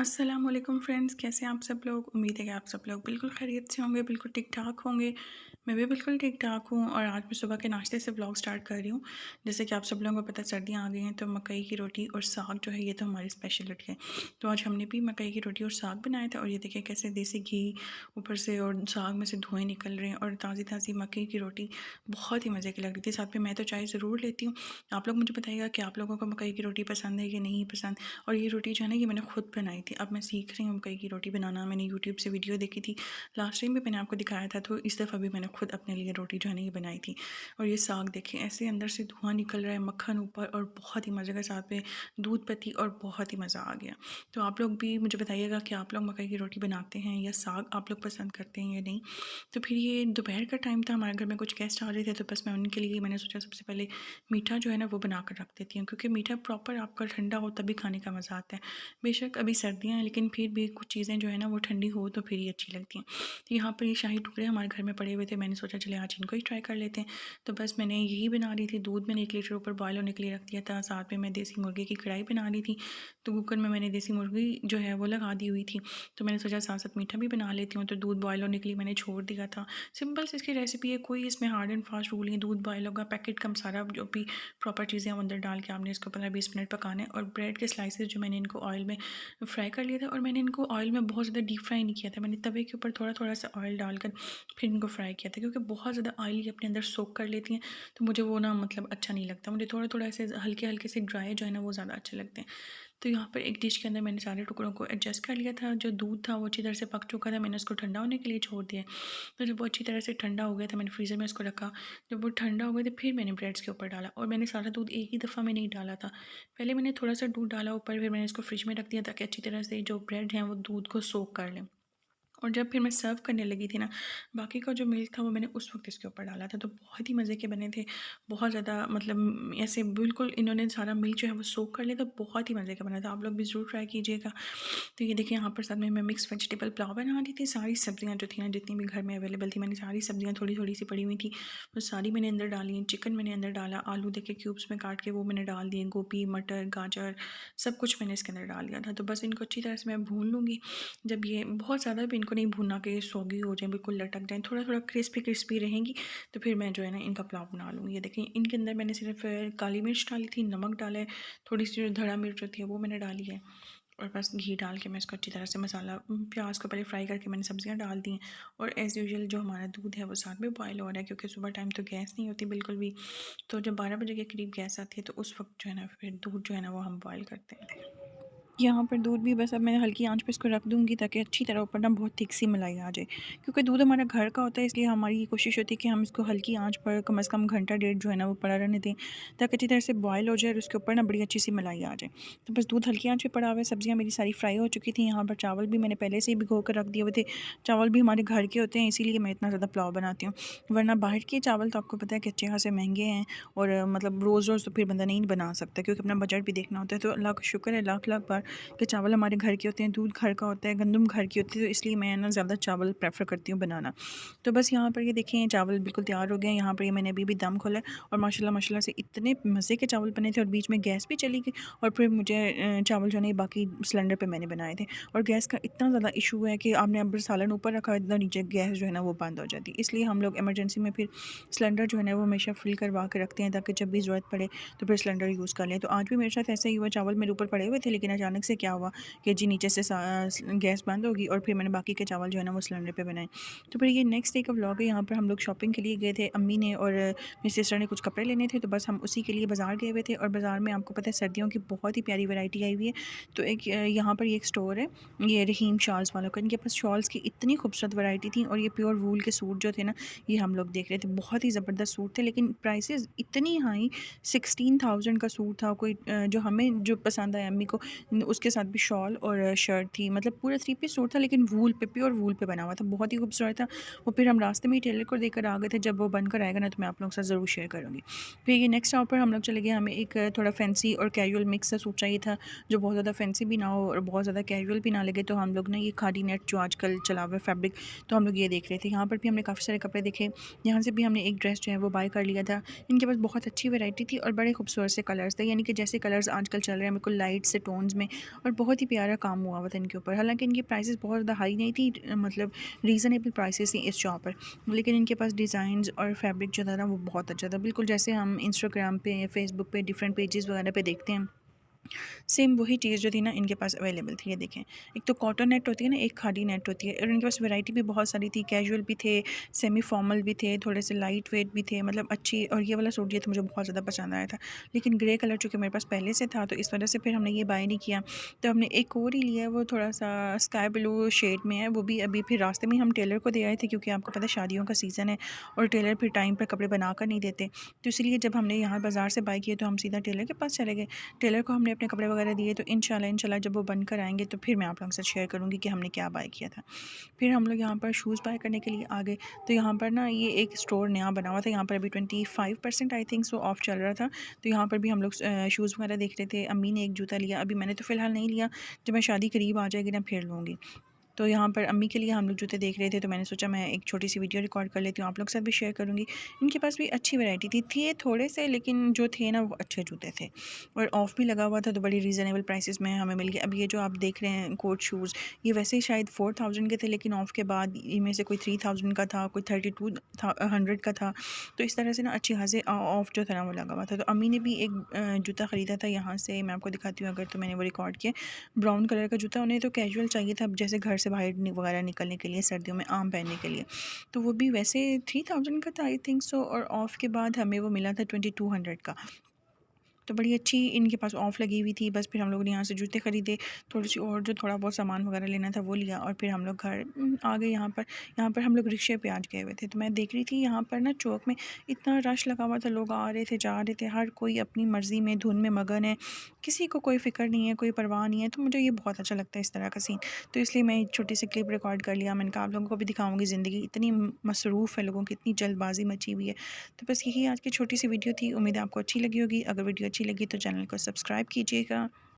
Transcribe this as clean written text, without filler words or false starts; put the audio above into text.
अस्सलाम वालेकुम फ्रेंड्स, कैसे हैं आप सब लोग। उम्मीद है कि आप सब लोग बिल्कुल खैरियत से होंगे, बिल्कुल ठीक ठाक होंगे। मैं भी बिल्कुल ठीक ठाक हूँ और आज मैं सुबह के नाश्ते से व्लॉग स्टार्ट कर रही हूँ। जैसे कि आप सब लोगों को पता है, सर्दियाँ आ गई हैं तो मकई की रोटी और साग जो है ये तो हमारी स्पेशलिटी है। तो आज हमने भी मकई की रोटी और साग बनाया था और ये देखिए कैसे देसी घी ऊपर से और साग में से धुएँ निकल रहे हैं और ताज़ी ताज़ी मकई की रोटी बहुत ही मज़े की लग रही थी। साथ में मैं तो चाय ज़रूर लेती हूँ। आप लोग मुझे बताइएगा कि आप लोगों को मकई की रोटी पसंद है या नहीं पसंद। और ये रोटी जो है ना, ये मैंने खुद बनाई थी। अब मैं सीख रही हूँ मकई की रोटी बनाना। मैंने यूट्यूब से वीडियो देखी थी, लास्ट टाइम भी मैंने आपको दिखाया था, तो इस दफ़ा भी मैंने खुद अपने लिए रोटी जो है ना ये बनाई थी। और ये साग देखिए ऐसे अंदर से धुआं निकल रहा है, मक्खन ऊपर और बहुत ही मज़े के साथ में दूध पत्ती और बहुत ही मज़ा आ गया। तो आप लोग भी मुझे बताइएगा कि आप लोग मकई की रोटी बनाते हैं या साग आप लोग पसंद करते हैं या नहीं। तो फिर ये दोपहर का टाइम था, हमारे घर में कुछ गेस्ट आ रहे थे, तो बस मैं उनके लिए मैंने सोचा सबसे पहले मीठा जो है ना वो बना कर रख देती हूँ, क्योंकि मीठा प्रॉपर आपका ठंडा हो तभी खाने का मज़ा आता है। बेशक अभी सर्दियाँ हैं लेकिन फिर भी कुछ चीज़ें जो है ना वो ठंडी हो तो फिर ही अच्छी लगती हैं। तो यहाँ पर ये शाही टुकड़े हमारे घर में पड़े हुए थे, मैंने सोचा चले आज इनको ही ट्राई कर लेते हैं। तो बस मैंने यही बना रही थी, दूध मैंने 1 लीटर ऊपर बॉयल होने के लिए रख दिया था। साथ में मैं देसी मुर्गे की कढ़ाई बना रही थी, तो कुकर में मैंने देसी मुर्गी जो है वो लगा दी हुई थी। तो मैंने सोचा साथ साथ मीठा भी बना लेती हूँ, तो दूध बॉयल होने के लिए मैंने छोड़ दिया था। सिंपल सी इसकी रेसिपी है, कोई इसमें हार्ड एंड फास्ट रूल नहीं है। दूध बॉयल होगा, पैकेट का सारा जो भी प्रॉपर चीज़ें हैं वो अंदर डाल के आपने इसको 15-20 मिनट पकाना है। और ब्रेड के स्लाइसेस जो मैंने इनको ऑयल में फ्राई कर लिया था, और मैंने इनको ऑयल में बहुत ज़्यादा डीप फ्राई नहीं किया था, मैंने तवे के ऊपर थोड़ा थोड़ा सा ऑयल डालकर फिर इनको फ्राई किया था, क्योंकि बहुत ज़्यादा ऑयल अपने अंदर सोक कर लेती हैं। तो मुझे वो ना मतलब अच्छा नहीं लगता, मुझे थोड़ा थोड़ा ऐसे हल्के हल्के से ड्राई जो है ना वो ज़्यादा अच्छे लगते हैं। तो यहाँ पर एक डिश के अंदर मैंने सारे टुकड़ों को एडजस्ट कर लिया था। जो दूध था वो अच्छी तरह से पक चुका था, मैंने उसको ठंडा होने के लिए छोड़ दिया। तो जब वो अच्छी तरह से ठंडा हो गया था, मैंने फ्रीज़र में उसको रखा। जब वो ठंडा हो गया तो फिर मैंने ब्रेड्स के ऊपर डाला, और मैंने सारा दूध एक ही दफ़ा में नहीं डाला था। पहले मैंने थोड़ा सा दूध डाला ऊपर, फिर मैंने इसको फ्रिज में रख दिया ताकि अच्छी तरह से जो ब्रेड हैं वो दूध को सोक कर लें। और जब फिर मैं सर्व करने लगी थी ना, बाकी का जो मिल्क था वो मैंने उस वक़्त इसके ऊपर डाला था, तो बहुत ही मज़े के बने थे। बहुत ज़्यादा मतलब ऐसे बिल्कुल इन्होंने सारा मिल्क जो है वो सोक कर लिया था, बहुत ही मज़े का बना था। आप लोग भी ज़रूर ट्राई कीजिएगा। तो ये देखिए यहाँ पर साथ में मैं मिक्स वेजिटेबल पुलाव बना रही थी। सारी सब्ज़ियाँ जो थी ना, जितनी भी घर में अवेलेबल थी, मैंने सारी सब्ज़ियाँ थोड़ी-थोड़ी सी पड़ी हुई थी, वो सारी मैंने अंदर डाली। चिकन मैंने अंदर डाला, आलू देखिए क्यूब्स में काट के वो मैंने डाल दिए, गोभी, मटर, गाजर सब कुछ मैंने इसके अंदर डाल दिया था। तो बस इनको अच्छी तरह से मैं भून लूँगी। जब ये बहुत ज़्यादा भी इनको नहीं भूनना कि ये सौगी हो जाए, बिल्कुल लटक जाएँ, थोड़ा-थोड़ा क्रिस्पी-क्रिस्पी रहेंगी, तो फिर मैं जो है ना इनका पुलाव बना लूँगी। ये देखें इनके अंदर मैंने सिर्फ़ काली मिर्च डाली थी, नमक डाला है, थोड़ी-सी जो धड़ा मिर्च होती है वो मैंने डाली है, और बस घी डाल के मैं इसको अच्छी तरह से मसाला प्याज को पहले फ्राई करके मैंने सब्जियां डाल दी हैं। और एज़ यूजुअल जो हमारा दूध है वो साथ में बॉयल हो रहा है, क्योंकि सुबह टाइम तो गैस नहीं होती बिल्कुल भी। तो जब 12 बजे के करीब गैस आती है तो उस वक्त जो है ना फिर दूध जो है ना वो हम बॉयल करते हैं। यहाँ पर दूध भी बस अब मैं हल्की आंच पे इसको रख दूँगी ताकि अच्छी तरह ऊपर ना बहुत थिक सी मलाई आ जाए। क्योंकि दूध हमारा घर का होता है, इसलिए हमारी ये कोशिश होती है कि हम इसको हल्की आंच पर कम से कम घंटा डेढ़ जो है ना वो पड़ा रहने दें, ताकि अच्छी तरह से बॉयल हो जाए और उसके ऊपर ना बड़ी अच्छी सी मलाई आ जाए। तो बस दूध हल्की आंच पे पड़ा हुआ है, सब्जियाँ मेरी सारी फ्राई हो चुकी थी। यहाँ पर चावल भी मैंने पहले से ही भिगो कर रख दिए हुए थे। चावल भी हमारे घर के होते हैं, इसीलिए मैं इतना ज़्यादा पुलाव बनाती हूँ, वरना बाहर के चावल तो आपको पता है कि अच्छे खासे महंगे हैं। और मतलब रोज़ रोज़ तो फिर बंदा नहीं बना सकता, क्योंकि अपना बजट भी देखना होता है। तो अल्लाह का शुक्र है लाख लाख बार कि चावल हमारे घर के होते हैं, दूध घर का होता है, गंदम घर की होती है, तो इसलिए मैं ना ज़्यादा चावल प्रेफ़र करती हूँ बनाना। तो बस यहाँ पर ये देखें चावल बिल्कुल तैयार हो गए हैं। यहाँ पर ये मैंने अभी दम खोला है, और माशाल्लाह माशाल्लाह से इतने मज़े के चावल बने थे, और बीच में गैस भी चली गई। और फिर मुझे चावल जो है ना बाकी सिलेंडर पे मैंने बनाए थे। और गैस का इतना ज़्यादा इशू है कि आपने अगर सालन ऊपर रखा है इतना नीचे गैस जो है ना वो बंद हो जाती है, इसलिए हम लोग इमरजेंसी में फिर सिलेंडर जो है ना वो हमेशा फिल करवा के रखते हैं, ताकि जब भी ज़रूरत पड़े तो फिर सिलेंडर यूज़ कर लें। तो आज भी मेरे साथ ऐसा ही हुआ, चावल मेरे ऊपर पड़े हुए थे, लेकिन अचानक से क्या हुआ कि जी नीचे से गैस बंद होगी, और फिर मैंने बाकी के चावल जो है ना वो सिलेंडर पे बनाए। तो फिर ये नेक्स्ट डे का व्लॉग है। यहाँ पर हम लोग शॉपिंग के लिए गए थे, अम्मी ने और मेरी सिस्टर ने कुछ कपड़े लेने थे, तो बस हम उसी के लिए बाज़ार गए हुए थे। और बाज़ार में आपको पता है सर्दियों की बहुत ही प्यारी वैरायटी आई हुई है। तो एक यहाँ पर ये एक स्टोर है, ये रहीम शॉल्स वालों का, इनके पास शॉल्स की इतनी खूबसूरत वैरायटी थी। और ये प्योर वूल के सूट जो थे ना, ये हम लोग देख रहे थे, बहुत ही ज़बरदस्त सूट थे, लेकिन प्राइसेस इतनी हाई। 16,000 का सूट था कोई, जो हमें जो पसंद आया अम्मी को, उसके साथ भी शॉल और शर्ट थी, मतलब पूरा 3 पीस सूट था, लेकिन वूल पे, प्योर वूल पे बना हुआ था, बहुत ही खूबसूरत था। वो फिर हम रास्ते में ही टेलर को देकर आ गए थे, जब वो बनकर आएगा ना तो मैं आप लोगों के साथ ज़रूर शेयर करूँगी। फिर ये नेक्स्ट स्टॉप पर हम लोग चले गए, हमें एक थोड़ा फैंसी और कैजुअल मिक्स सा सूट चाहिए था, जो बहुत ज़्यादा फैंसी भी ना हो और बहुत ज़्यादा कैजुअल भी ना लगे। तो हम लोग ना ये खादी नेट जो आजकल चला हुआ है फैब्रिक, तो हम लोग ये देख रहे थे। यहाँ पर भी हमने काफ़ी सारे कपड़े देखे, यहाँ से भी हमने एक ड्रेस जो है वो बाय कर लिया था। इनके पास बहुत अच्छी वैरायटी थी और बड़े खूबसूरत से कलर्स थे, यानी कि जैसे कलर्स आजकल चल रहे हैं बिल्कुल लाइट से टोन्स में, और बहुत ही प्यारा काम हुआ हुआ था इनके ऊपर। हालाँकि इनकी प्राइसेस बहुत ज़्यादा हाई नहीं थी, मतलब रीज़नेबल प्राइसेस थी इस शॉप पर, लेकिन इनके पास डिज़ाइंस और फैब्रिक जो था ना वो बहुत अच्छा था। बिल्कुल जैसे हम इंस्टाग्राम पे या फेसबुक पे डिफरेंट पेजेस वगैरह पे देखते हैं, सेम वही चीज़ जो थी ना इनके पास अवेलेबल थी। ये देखें, एक तो कॉटन नेट होती है ना, एक खादी नेट होती है, और इनके पास वैरायटी भी बहुत सारी थी। कैजुअल भी थे, सेमी फॉर्मल भी थे, थोड़े से लाइट वेट भी थे, मतलब अच्छी। और ये वाला सूट ये तो मुझे बहुत ज़्यादा पसंद आया था, लेकिन ग्रे कलर चूँकि मेरे पास पहले से था तो इस वजह से फिर हमने ये बाय नहीं किया। तो हमने एक और ही लिया है, वो थोड़ा सा स्काई ब्लू शेड में है, वो भी अभी फिर रास्ते में हम टेलर को दे आए थे, क्योंकि आपको पता है शादियों का सीज़न है और टेलर फिर टाइम पर कपड़े बना कर नहीं देते। तो इसलिए जब हमने यहाँ बाज़ार से बाय किए तो हम सीधा टेलर के पास चले गए। टेलर को हमने अपने कपड़े वगैरह दिए, तो इंशाल्लाह जब वो बनकर आएँगे तो फिर मैं आप लोगों के साथ शेयर करूँगी कि हमने क्या बाय किया था। फिर हम लोग यहाँ पर शूज़ बाय करने के लिए आ गए। तो यहाँ पर ना ये एक स्टोर नया बना हुआ था, यहाँ पर अभी 25% आई थिंक सो ऑफ चल रहा था। तो यहाँ पर भी हम लोग शूज़ वगैरह देख रहे थे। अम्मी ने एक जूता लिया, अभी मैंने तो फ़िलहाल नहीं लिया, जब मैं शादी करीब आ जाएगी ना फिर लूँगी। तो यहाँ पर अम्मी के लिए हम लोग जूते देख रहे थे, तो मैंने सोचा मैं एक छोटी सी वीडियो रिकॉर्ड कर लेती हूँ, आप लोग के साथ भी शेयर करूँगी। इनके पास भी अच्छी वैरायटी थी थोड़े से, लेकिन जो थे ना वो अच्छे जूते थे, और ऑफ़ भी लगा हुआ था, तो बड़ी रीज़नेबल प्राइसेस में हमें मिल गया। अब ये जो आप देख रहे हैं कोट शूज़, ये वैसे ही शायद 4000 के थे, लेकिन ऑफ़ के बाद इनमें से कोई 3000 का था, कोई 3200 का था। तो इस तरह से ना अच्छी खासी ऑफ़ जो था ना वो लगा हुआ था। तो अम्मी ने भी एक जूता ख़रीदा था यहाँ से, मैं आपको दिखाती हूँ अगर, तो मैंने वो रिकॉर्ड किया। ब्राउन कलर का जूता, उन्हें तो कैजुअल चाहिए था, जैसे घर से बाहर वगैरह निकलने के लिए, सर्दियों में आम पहनने के लिए। तो वो भी वैसे 3000 का था आई थिंक सो, और ऑफ़ के बाद हमें वो मिला था 2200 का। तो बड़ी अच्छी इनके पास ऑफ़ लगी हुई थी। बस फिर हम लोगों ने यहाँ से जूते ख़रीदे, थोड़ी-सी और जो थोड़ा बहुत सामान वगैरह लेना था वो लिया, और फिर हम लोग घर आ गए। यहाँ पर हम लोग रिक्शे पे आज गए हुए थे। तो मैं देख रही थी यहाँ पर ना चौक में इतना रश लगा हुआ था, लोग आ रहे थे, जा रहे थे, हर कोई अपनी मर्ज़ी में धुन में मगन है, किसी को कोई फ़िक्र नहीं है, कोई परवाह नहीं है। तो मुझे ये बहुत अच्छा लगता है इस तरह का सीन। तो इसलिए मैं एक छोटी सी क्लिप रिकॉर्ड कर लिया। मैंने कहा आप लोगों को भी दिखाऊँगी, ज़िंदगी इतनी मसरूफ़ है, लोगों की इतनी जल्दबाज़ी मची हुई है। तो बस यही आज की छोटी सी वीडियो थी। उम्मीद है आपको अच्छी लगी होगी। अगर वीडियो अच्छी लगी तो चैनल को सब्सक्राइब कीजिएगा।